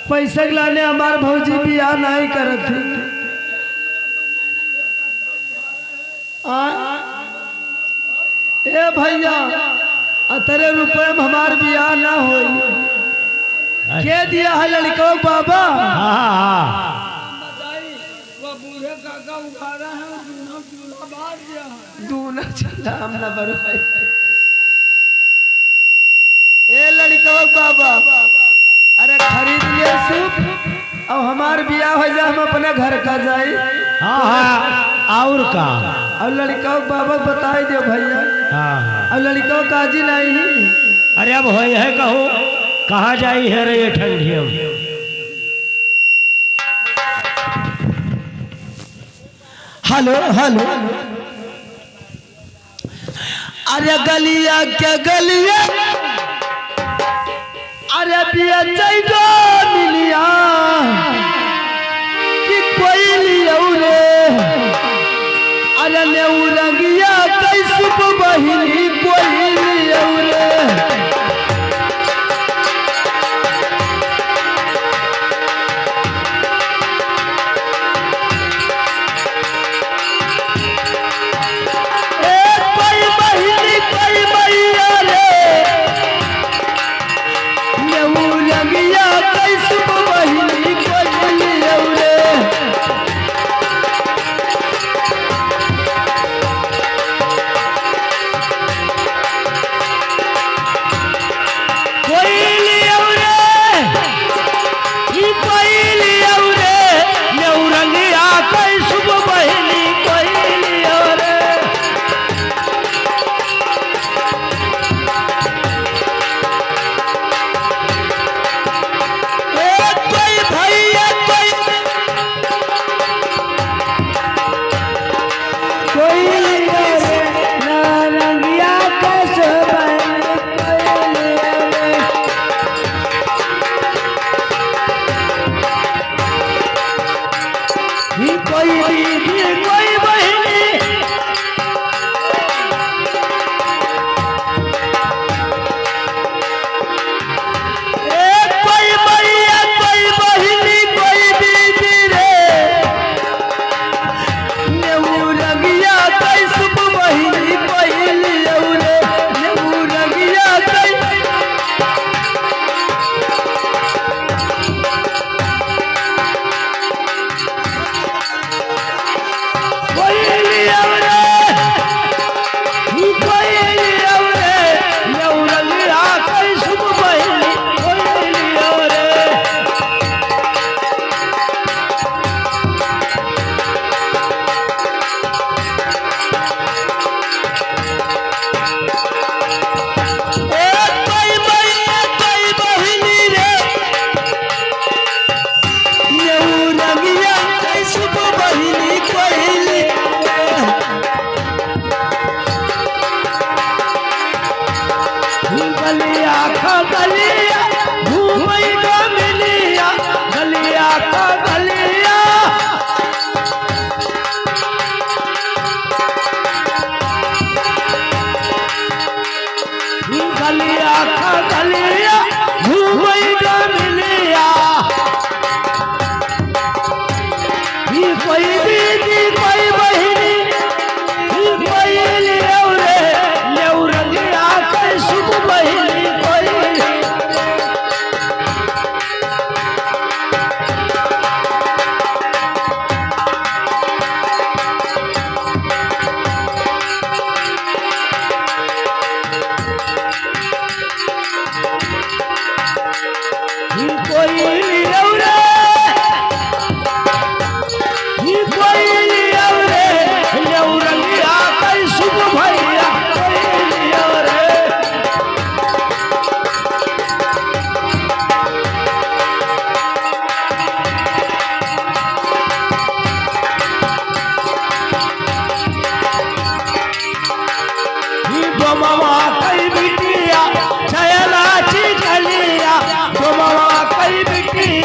पैसा लाने हमार भौजी बियाह नहीं करत थी। ए भैया तेरे रुपये में हमार बियाह ना होई। के दिया है लड़का बाबा? दूना चला हम ना बरवाई। ए लड़का बाबा अरे खरीद लिया सूप और हमार बियाह हो जाए हम अपने घर का जाए। और का और लड़का बाबा बताई दे भैया। और लड़का काजी नहीं। अरे अब हो है कहो कहा जाई है रे ये ठंडी। हेलो हेलो अरे गलिया क्या गलिया अरे बिया चाहिए मिलिया कि कोई लिया रे अरे नेउरंगिया कैसे बहिनी कोई लिया रे। कई बिटिया छयला चिकलिया, मामा कई बिटिया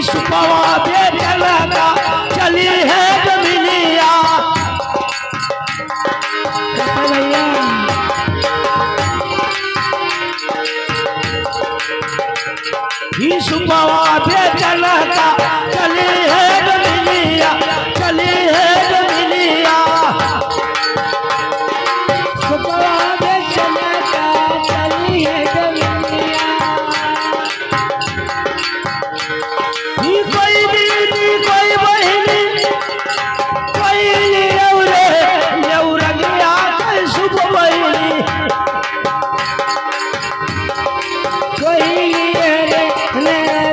सुपवा बेचना का चली है जमीनिया। भैया सुपवा बेचना का चली है जमीनिया, चली है जमीनिया। सुपवा बेचना का चली है जमीनिया। कोई दीदी कोई बहनी कोई न्यौरे न्यौरंगिया कोई सुप बहनी कोई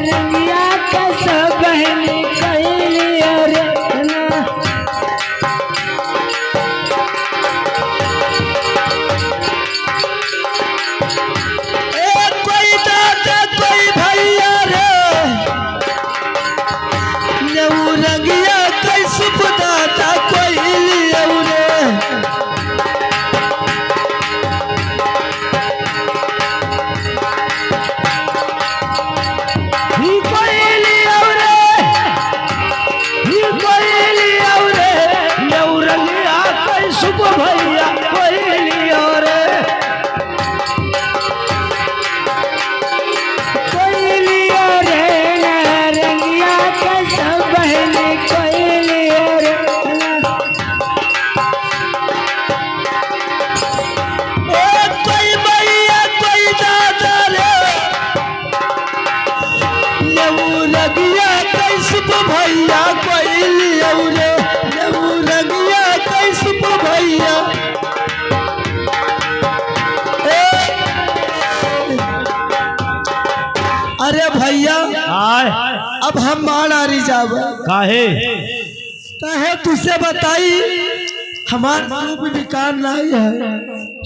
रंगिया का सब बहनी कोई रे कोई दादा कोई भैया रे रंगिया कैसे बताता कोई रे। रंगिया कैसे भैया कोई रे कोई रे रंगिया कैसे बहनी कोई रे। कोई भैया कोई दादा रे रंगिया कैसे भैया कोई रे रंगिया कैसे भैया। अरे भैया आय अब हम मार आ रही जाब काहे कहे तुझसे बताई हमार सूप विकार नहीं है।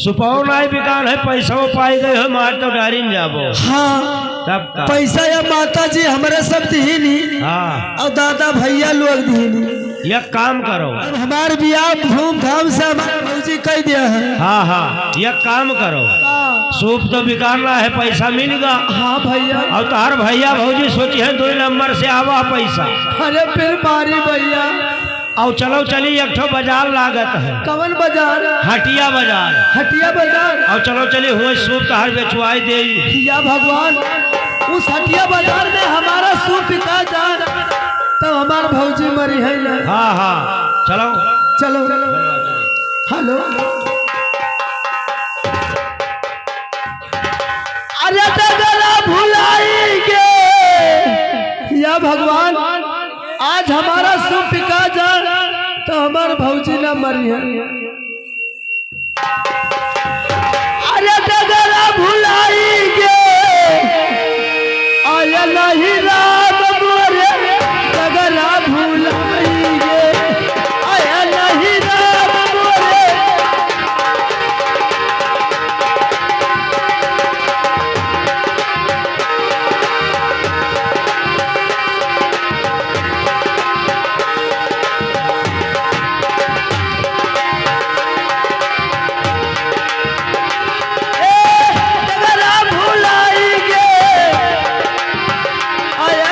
सुपाव नहीं बिकान है, पैसा पाई गए हो मार तो डारिन जाबो। हाँ तब का पैसा या माता जी हमारे सब दीनी हाँ और दादा भैया लोग दीनी। एक काम करो अब हमारे बियाह धूमधाम से हमारे भौजी कह दिया है। हाँ हाँ एक काम करो सूप तो बिकारना है, पैसा मिलेगा। हाँ भैया और तार भैया भौजी सोची है 2 नंबर से आवा पैसा। अरे फिर मारी भैया और चलो चली एक ठो बाजार लागत है। कवन बाजार? हटिया बाजार। हटिया बाजार। और चलो चली हुए सूप तार बेचवाई दे। या भगवान उस हटिया बाजार में हमारा सूप बिका जा तो हमार भौजी मरी है ना। हाँ हाँ चलो चलो हेलो अरे डगरा भुलाएंगे या भगवान आज हमारा सूप बिका जा तो हमार भौजी ना मरी है। अरे डगरा भुलाएंगे आया नहीं राम मोरे डगरा भुलाएंगे आया नहीं राम मोरे। डगरा भुलाएंगे आया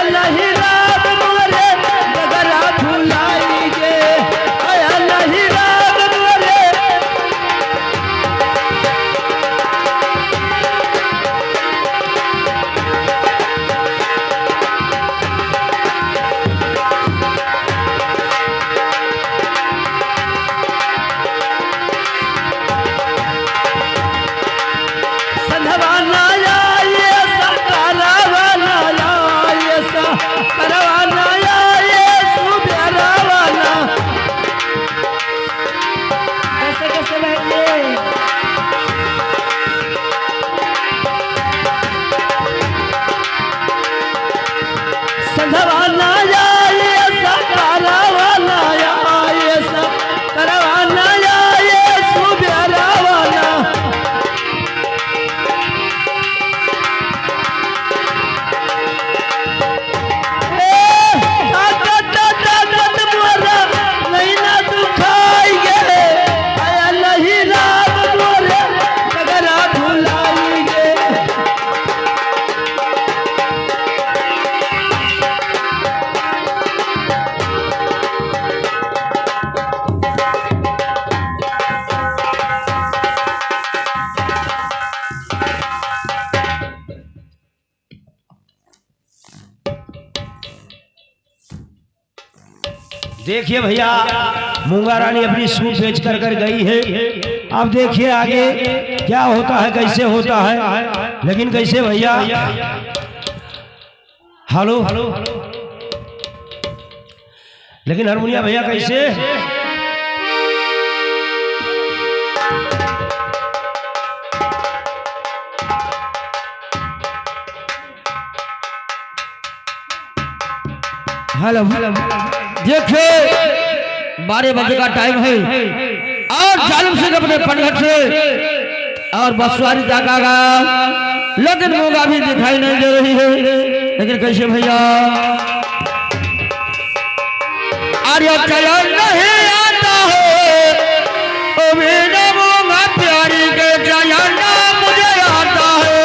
देखिए भैया, मूंगा रानी अपनी सूप बेच कर गई है। अब देखिए आगे क्या होता है, कैसे होता है। लेकिन कैसे भैया, हेलो, लेकिन हारमोनिया भैया कैसे? हेलो, देखिए 12 बजे का टाइम है और जालिम सिंह अपने पनघट से और बसवारी जागा गया, लेकिन मूंगा भी दिखाई नहीं दे रही है। लेकिन कैसे भैया, अरे चलो नहीं आता है ओ मेरा मूंगा प्यारी के चलना मुझे आता है।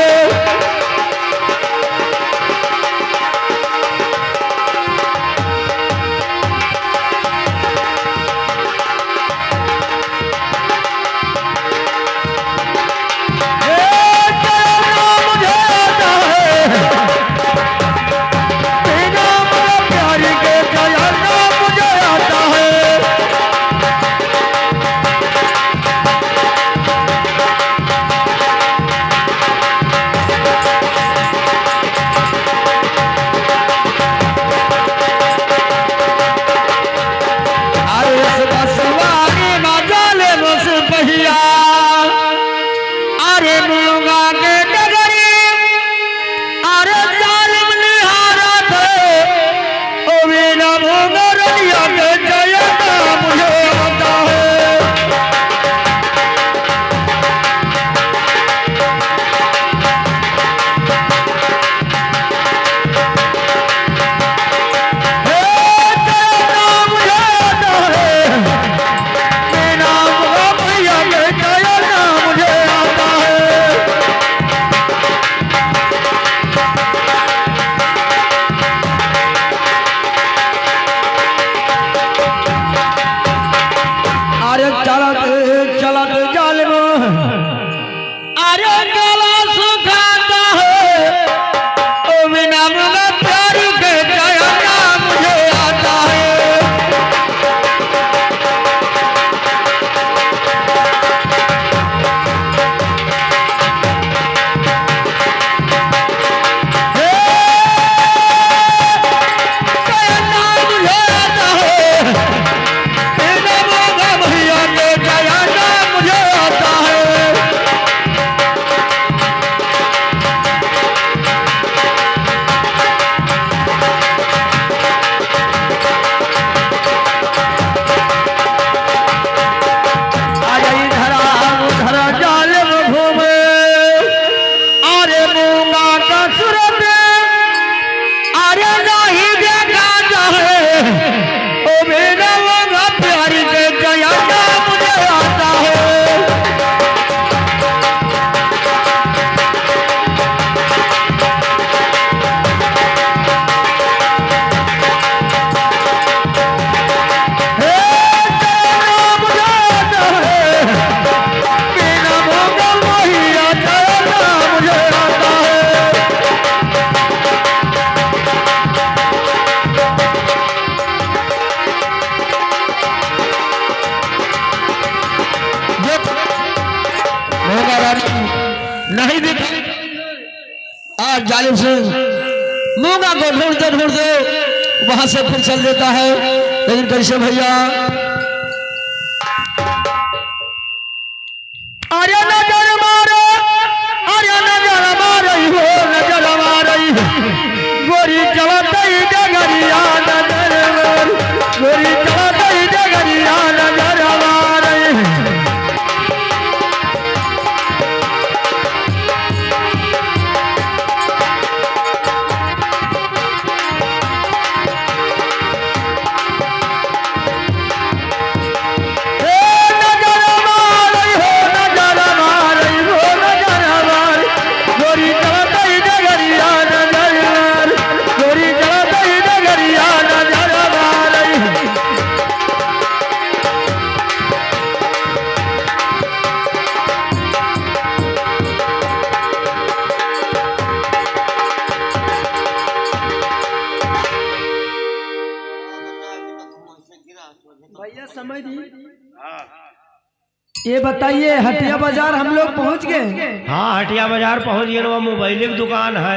नहीं दिखा। आज जालिम सिंह मूंगा को ढूंढते ढूंढते वहां से फिर चल देता है। लेकिन कैसे भैया, अरे नजर मारो, अरे नजर मारई हो, नजर मारई गोरी चलतई डगरिया, नजर मार गोरी चलतई डगरिया, नजर मारई। समय दी। ये बताइए हटिया बाजार हम लोग पहुंच गए। हाँ हटिया बाजार पहुंच गए। वहाँ मोबाइल की दुकान है,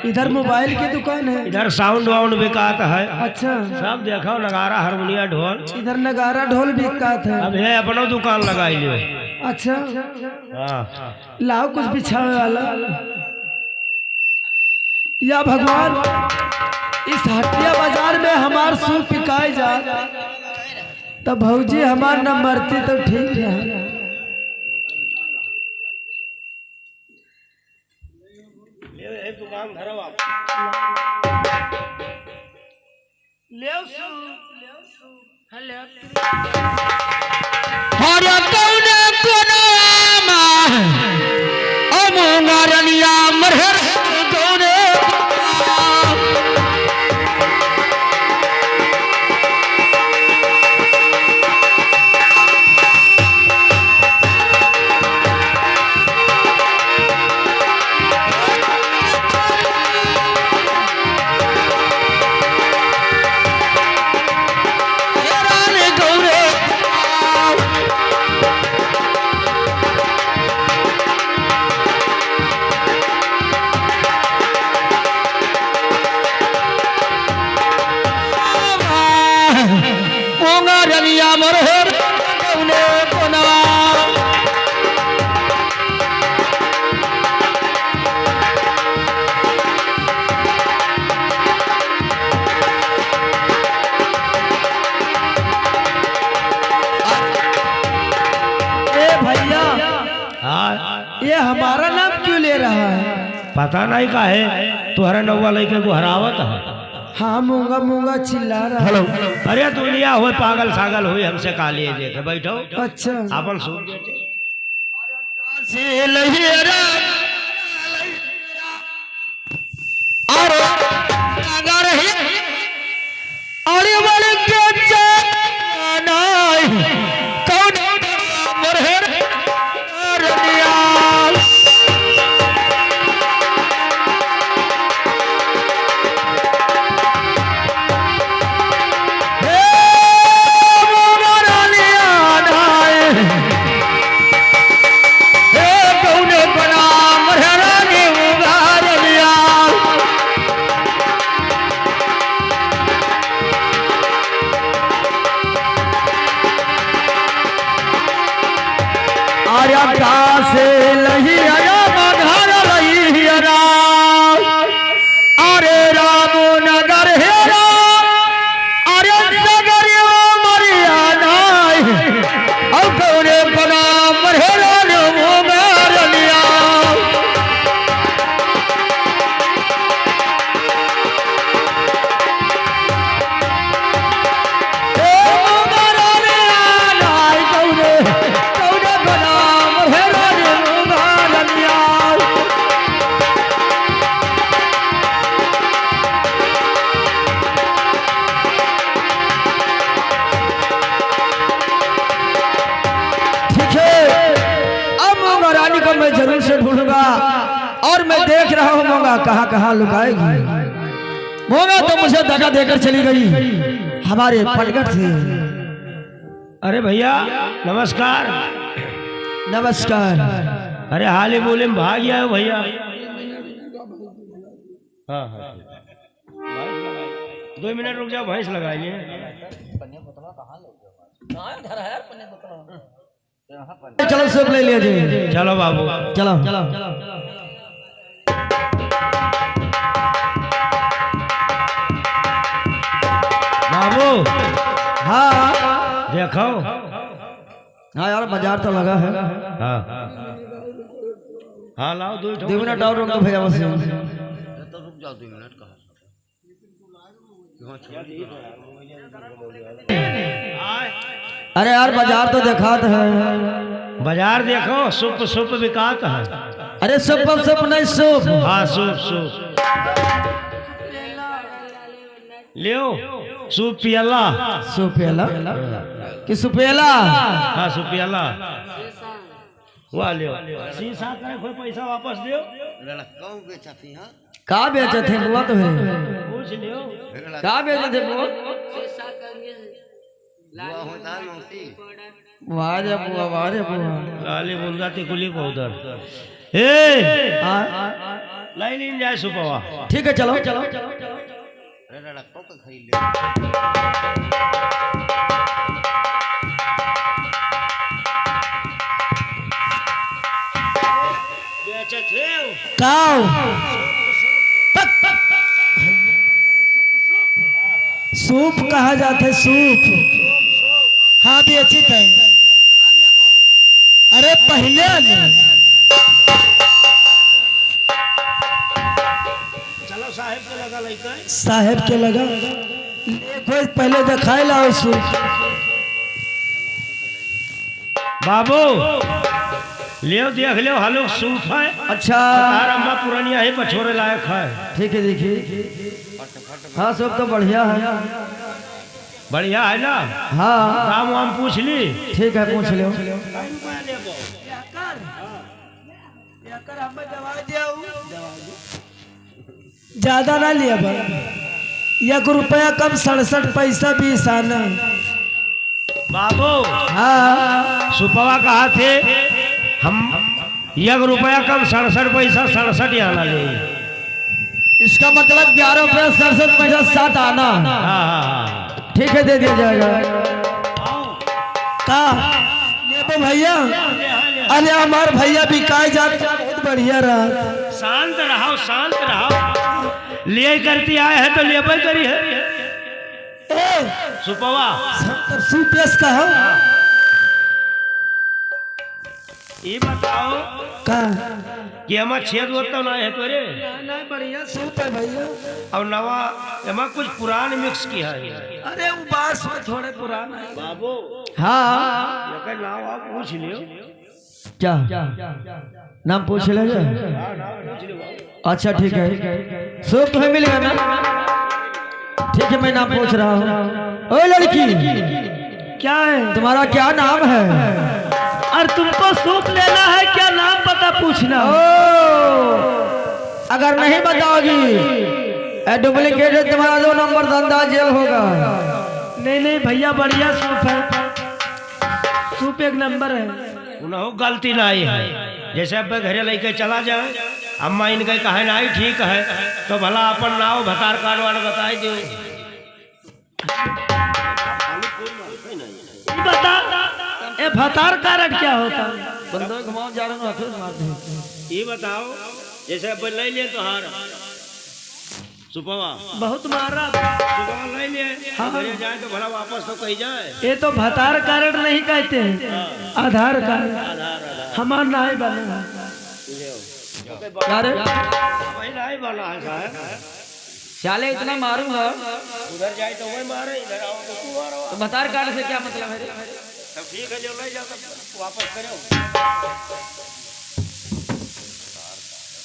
इधर मोबाइल की दुकान है, इधर साउंड वाउंड बिकात है। अच्छा सब देखो नगारा हारमोनिया ढोल। इधर नगारा ढोल बिकात है। अब है अपनो दुकान लगाई लियो। अच्छा हाँ लाओ कुछ बिछावे वाला। या भगवान इस हटिया बाजार में हमार सूप बिकाए जा तब भौजी हमार न मरती तो ठीक है। दुकान घर हरे कौने कोनामा ओ मुंगारनिया मरहर कौने मुंगारनिया मरहर कौने कोना भैया हाँ ये हमारा नाम क्यों ले रहा है? पता नहीं का है तुहरा नौवा लड़के को हरावत है। हाँ मूंगा मूंगा चिल्ला रहा है। अरे दुनिया हो पागल सागल हुई हमसे काली देखे बैठो। अच्छा अपन सुन से लहिरा और अगर है अरे वाले के जानाई कौन मरहर रनिया से लही आया मधार लही हरा अरे राम नगर हेरा अरे नगर मरियाना और कौने बना मरहरा ने मुंगार लिया मैं जरूर से ढूंढूंगा और मैं देख रहा हूँ मोंगा कहाँ कहाँ लुकाएगी। मोंगा तो मुझे दगा देकर चली गई हमारे पटगढ़ से। अरे भैया नमस्कार। नमस्कार। अरे हाल ही बोले में भाग गया हो भैया। हाँ हाँ 2 मिनट रुक जाओ भैंस लगाइए। चलो सब ले लीजिए। चलो बाबू चलो चलो बाबू। हाँ देखो हाँ यार बाजार तो लगा है। हाँ हाँ लाओ 2 मिनट और रुक दो भैया बस। तो रुक जाओ 2 मिनट कहा। अरे यार बाजार तो देखात है। बाजार देखो सूप सूप बिकात है। अरे सूप नहीं सूप। हाँ सूप लियो सूप पियला। सुपेला कि सुपेला? हाँ सुपियला वह लियो। शीशा करे कोई पैसा वापस दियो। लड़का बेचा थी। हाँ का बेचे थे बुआ तो है? पूछ लियो का बेचे थे बुआ? बुआ होता है मौसी वाह रे बुआ, वाह रे बुआ। लाली बुंदा तिकुली पौधर ए लाइन इन जाए सुपवा ठीक है, चलो चलो। अरे लड़कों को खरीद ले काऊ सूप कहा जाता है, सूप। हाँ बेचित है। अरे पहले चलो साहेब के लगा लइका साहेब के लगा देखो, पहले दिखाई लाओ सूप। बाबू लियो देख लियो हलो सूप है। अच्छा तार अम्मा पुरानिया है पछोरे लायक है। ठीक है, देखिए। हाँ, सब तो बढ़िया है। बढ़िया है ना। हाँ काम वाम पूछ ली। ठीक है, पूछ लो। ज्यादा ना लिया बड़ा, 1 रुपया कम, 67 पैसा 20 आना। बाबू हाँ सुपवा कहा थे हम 1 रुपया कम 67 पैसा 67 आना ले। इसका मतलब 11 रुपया 67 पैसा 7 आना। हाँ ठीक है, दे दिया जाएगा। का लेबो भैया? अरे हमार भैया बिकाए जाते बहुत बढ़िया रहा। शांत रहो, शांत रहो। ले करती आए हैं तो ले करी है सुपवा। सूपेश का हो ये बताओ का कि हमार छेद होता ना है तोरे नहीं, बढ़िया सूप है भैया। और नवा हमार कुछ पुरान मिक्स किया है। अरे वो बास में थोड़े पुराना है। बाबू हाँ, ये नाम आप पूछ लियो। क्या नाम पूछ ले? अच्छा ठीक है, सूप तुम्हें मिलेगा ना? ठीक है, मैं नाम पूछ रहा हूँ। ओ लड़की, क्या है तुम्हारा क्या नाम है? और तुमको सूप लेना है क्या? नाम पता पूछना। ओ, अगर नहीं बताओगी डुप्लीकेट है, तुम्हारा 2 नंबर धंधा जेल होगा। नहीं नहीं भैया, बढ़िया सूप है, सूप 1 नंबर है। उन्हों गलती ना आई है। जैसे अब घरे लेके चला जाए, अम्मा इनके कहे ना ठीक है तो भला अपन नाव भतार कार्ड वाला बताई दो। बता ए भतार कारण क्या होता है? बंदर घुमाओ जा रहा हूँ। ये बताओ जैसे अब ले लिए तो हार सुपवा बहुत मारा। सुपवा ले लिए, हाँ। घरे जाए तो भला वापस तो कहीं जाए। ये तो भतार कारण नहीं कहते हैं, आधार कार्ड। हमारा नहीं बना। क्या रे? वही नहीं बना है साहब। चाले इतना मारूंगा उधर जाए तो वही मारे, इधर आओ तो तू मारो। तो बतार कार्ड से क्या मतलब है? तब ठीक है, जो ले जाओ तब वापस करो।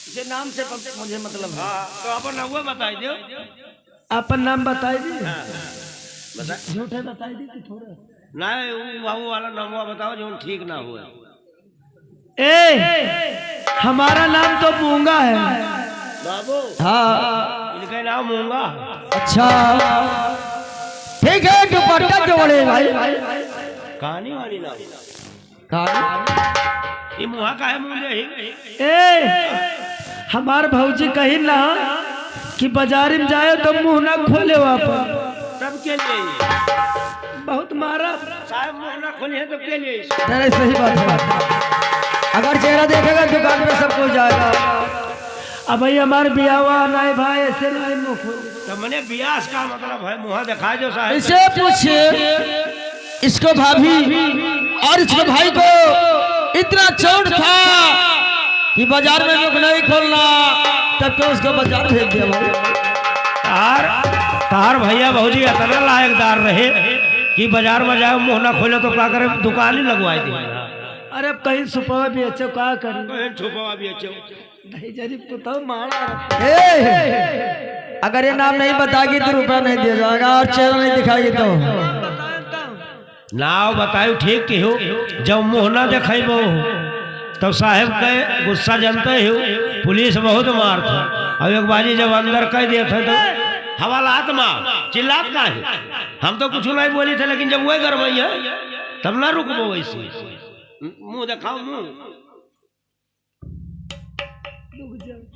इसे नाम से मुझे मतलब है। हाँ तो अपन नहुआ बताई दो। अपन नाम बताई दी, बता झूठे बताई दी कि थोड़े? नहीं, वो बाबू वाला नहुआ बताओ जो ठीक ना हुआ। ए हमारा नाम तो मूंगा है। बाबू हाँ इनका नाम मूंगा। अच्छा ठीक है, दुपट्टा जोड़े भाई। कहानी वाली नाम कहानी ये मुहा का है मुझे ही। ए हमार भौजी कही ना कि बाजारी में जाए तो मुंह ना खोले वापस। तब के लिए बहुत मारा। साहब मुंह ना खोली है तब के लिए। नहीं, सही बात है। अगर चेहरा देखेगा दुकान में सब कुछ जाएगा। अब भाई हमारे बिया हुआ नहीं भाई, ऐसे नहीं मुंह खोले। तो मैंने ब्यास का मतलब है मुहा दिखाए जो साहब। इसे पूछिए, इसको भाभी और इसको भाई को इतना चोट था कि बाजार में मुख नहीं खोलना, तब तो उसको बाजार भेज दिया भाई। तार भैया भौजी इतना लायकदार रहे कि बाजार में जाए मुंह ना खोले तो क्या करे, दुकान ही लगवाई दी। अरे अब कहीं सुपवा भी अच्छे क्या करी? छुपवा भी अच्छे नहीं जरी पुता मारा। अगर ये नाम नहीं बताएगी तो रुपया नहीं दिया जाएगा, और चेहरा नहीं दिखाएगी तो। नाव बतायो ठीक के हो, जब मुंह ना देखेबो तो साहेब के गुस्सा जानते हो, पुलिस बहुत मार था। और एक बाजी जब अंदर कह दिया था तो हवालात माँ चिल्लात का है। हम तो कुछ नहीं बोली थे, लेकिन जब वही गरमई है तब ना रुकबो वैसे। मुंह दिखाओ मुंह,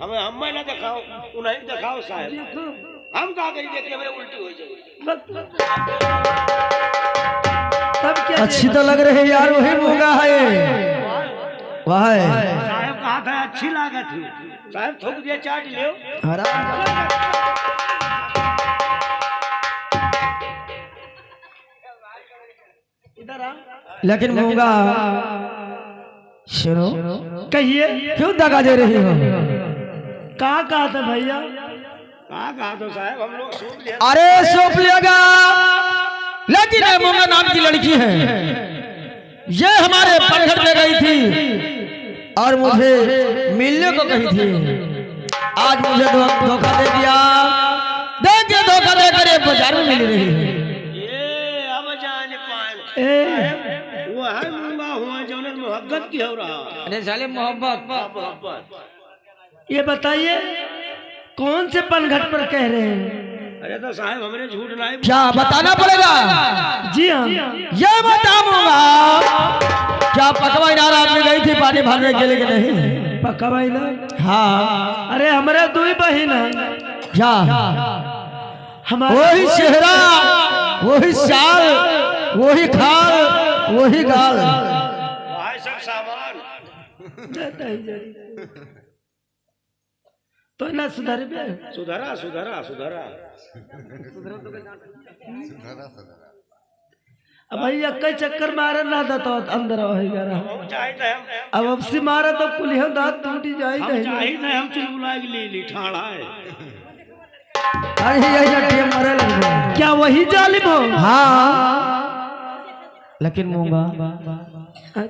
हम ना दिखाओ, उन्हें दिखाओ साहब। हम कहा कहीं देखिए हमें उल्टी हो जाए। तब क्या अच्छी तो लग रही है यार, वही मूंगा है वाह साहब कहा था अच्छी लागत है, साहब थूक दिया चाट लियो। इधर आ, लेकिन मूंगा सुनो, कहिए क्यों दगा दे रही हो? कहा था भैया? कहा तो साहब हम लोग सूप लिया। अरे सौंप लेगा, लेकिन ये मूंगा नाम की लड़की है, ये हमारे पनघट में गई थी और मुझे मिलने को कही थी। आज मुझे धोखा दे दिया, देखिए धोखा देकर ये बाजार में मिल रही है। ये अब जान पाए वो है मूंगा हुआ जो मोहब्बत की हो रहा। अरे साले मोहब्बत, मोहब्बत ये बताइए कौन से पनघट पर कह रहे हैं? अरे तो साहब हमने झूठ नहीं। क्या बताना पड़ेगा? जी हाँ, ये बताऊंगा। क्या पकवा इनार आपने गई थी पानी भरने के लिए कि नहीं? पक्का भाई ना? हाँ। अरे हमारे दो ही बहन है, क्या हमारे वही चेहरा, वही साल, वही खाल, वही गाल। भाई सब सामान तो ना सुधर बे। सुधरा सुधरा सुधरा। अब भैया कई चक्कर मारे ना तो अंदर होएगा रहा। हम चाहते हैं अब से मारा तो कुलिया दांत टूट जाए हम नहीं। चाहते हैं हम चुलबुलाए ली ठाड़ा है। अरे यही टीम मरे लगे। क्या वही जालिम हो? हाँ, लेकिन मूंगा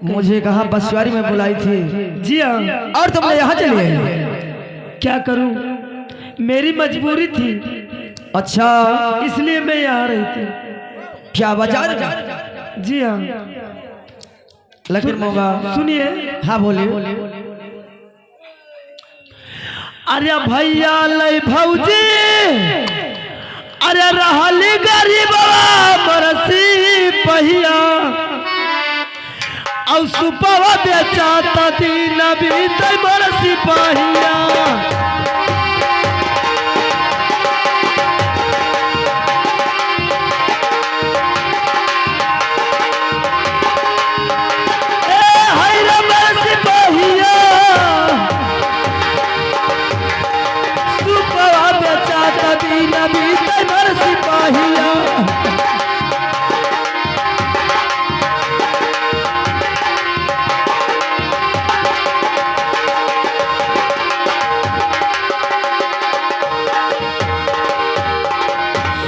मुझे कहा बसवारी में बुलाई थी जी हाँ, और तुमने यहाँ चली आई। क्या करूं, मेरी मजबूरी थी, अच्छा, इसलिए मैं यहाँ रही थी। क्या वजह? जी हाँ, लेकिन मूंगा सुनिए। हाँ बोलिए। अरे भैया लई भौजी, अरे रहली गरीब बरसी पहिया, और सुपवा बेचाता दिन बीत बरसी पहिया।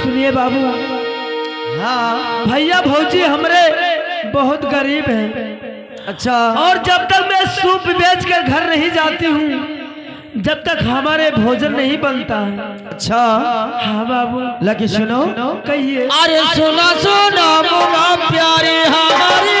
सुनिए बाबू, हाँ भैया भौजी हमरे बहुत गरीब हैं। अच्छा, और जब तक मैं सूप बेच कर घर नहीं जाती हूँ, जब तक हमारे भोजन नहीं बनता है। अच्छा। हाँ बाबू, लेकिन सुनो, कहिए। अरे सुना सुना मूंगा प्यारी हमारी